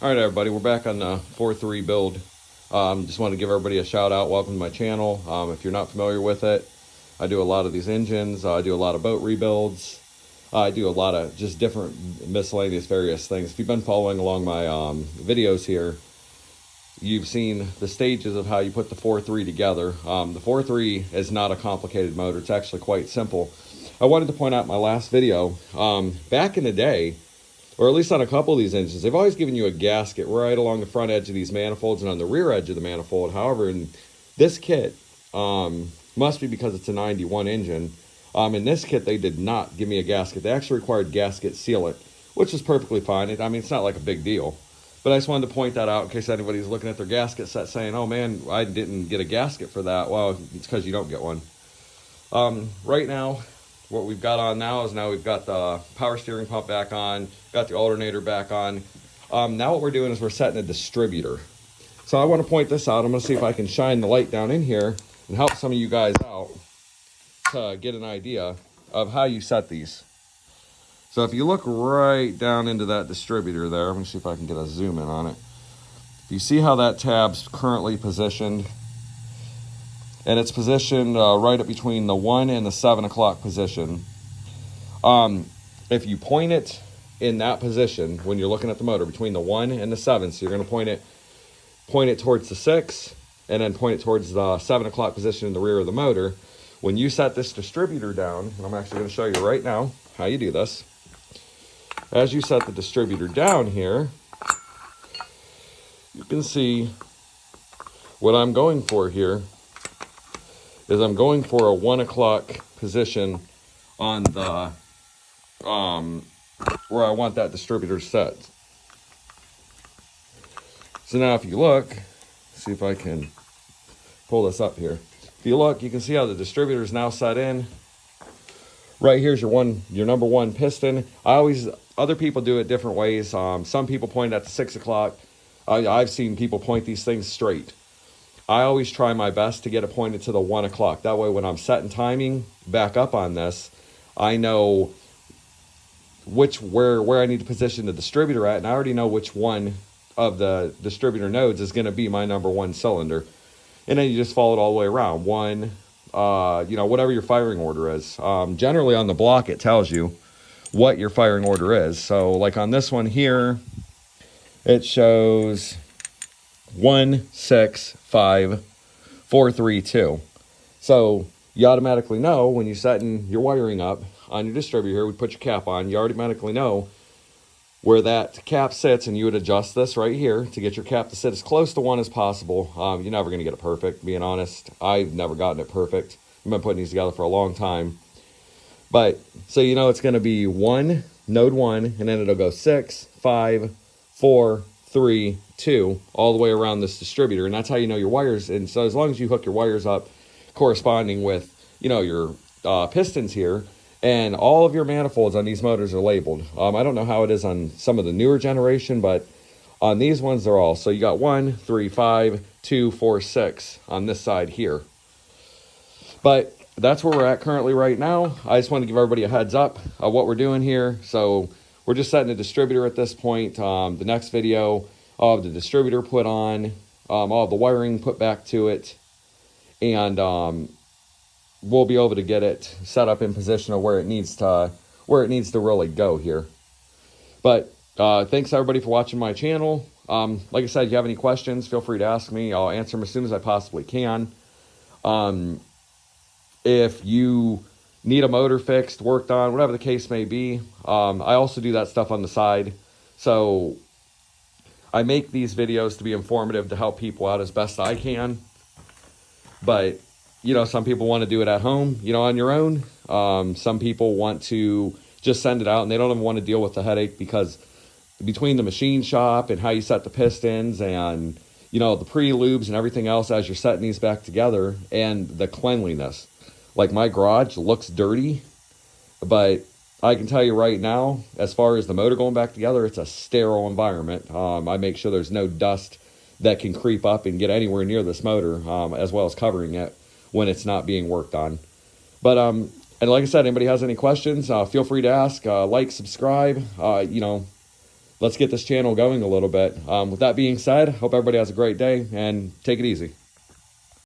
All right, everybody, we're back on the 4.3 build. Just want to give everybody a shout out. Welcome to my channel. If you're not familiar with it, I do a lot of these engines. I do a lot of boat rebuilds. I do a lot of just different miscellaneous various things. If you've been following along my videos here, you've seen the stages of how you put the 4.3 together. The 4.3 is not a complicated motor. It's actually quite simple. I wanted to point out in my last video, back in the day, or at least on a couple of these engines, they've always given you a gasket right along the front edge of these manifolds and on the rear edge of the manifold. However, in this kit, must be because it's a 91 engine, in this kit they did not give me a gasket. They actually required gasket sealant, which is perfectly fine. I mean, it's not like a big deal. But I just wanted to point that out in case anybody's looking at their gasket set saying, oh man, I didn't get a gasket for that. Well, it's because you don't get one. Right now, what we've got on now is we've got the power steering pump back on, got the alternator back on. Now what we're doing is we're setting a distributor. So I want to point this out. I'm going to see if I can shine the light down in here and help some of you guys out to get an idea of how you set these. So if you look right down into that distributor there, let me see if I can get a zoom in on it. You see how that tab's currently positioned? And it's positioned right up between the 1 and the 7 o'clock position. If you point it in that position when you're looking at the motor, between the 1 and the 7, so you're going to point it towards the 6, and then point it towards the 7 o'clock position in the rear of the motor. When you set this distributor down, and I'm actually going to show you right now how you do this. As you set the distributor down here, you can see what I'm going for here is I'm going for a 1 o'clock position on the where I want that distributor set. So now if you look, see if I can pull this up here. If you look, you can see how the distributor is now set in. Right here's your number one piston. Other people do it different ways. Some people point at the 6 o'clock. I've seen people point these things straight. I always try my best to get it pointed to the 1 o'clock. That way when I'm setting timing back up on this, I know where I need to position the distributor at, and I already know which one of the distributor nodes is going to be my number one cylinder. And then you just follow it all the way around. Whatever your firing order is. Generally on the block it tells you what your firing order is. So like on this one here, it shows 1, 6, 5, 4, 3, 2. So you automatically know when you're setting your wiring up on your distributor here, we put your cap on, you automatically know where that cap sits, and you would adjust this right here to get your cap to sit as close to 1 as possible. You're never going to get it perfect, being honest. I've never gotten it perfect. I've been putting these together for a long time. But so you know it's going to be 1, node 1, and then it'll go 6, 5, 4, 3, 2, all the way around this distributor. And that's how you know your wires. And so as long as you hook your wires up corresponding with, your pistons here, and all of your manifolds on these motors are labeled. I don't know how it is on some of the newer generation, but on these ones, they're all. So you got 1, 3, 5, 2, 4, 6 on this side here. But that's where we're at currently right now. I just want to give everybody a heads up of what we're doing here. So we're just setting a distributor at this point. The next video, I'll have the distributor put on, I'll have the wiring put back to it, and we'll be able to get it set up in position of where it needs to really go here. But thanks everybody for watching my channel. Like I said, if you have any questions, feel free to ask me. I'll answer them as soon as I possibly can. If you need a motor fixed, worked on, whatever the case may be, I also do that stuff on the side. So I make these videos to be informative, to help people out as best I can. But some people want to do it at home, on your own. Some people want to just send it out, and they don't even want to deal with the headache, because between the machine shop and how you set the pistons and, the pre-lubes and everything else as you're setting these back together, and the cleanliness. Like my garage looks dirty, but I can tell you right now, as far as the motor going back together, it's a sterile environment. I make sure there's no dust that can creep up and get anywhere near this motor, as well as covering it when it's not being worked on. But and like I said, anybody has any questions, feel free to ask. Like, subscribe. The let's get this channel going a little bit. With that being said, hope everybody has a great day and take it easy.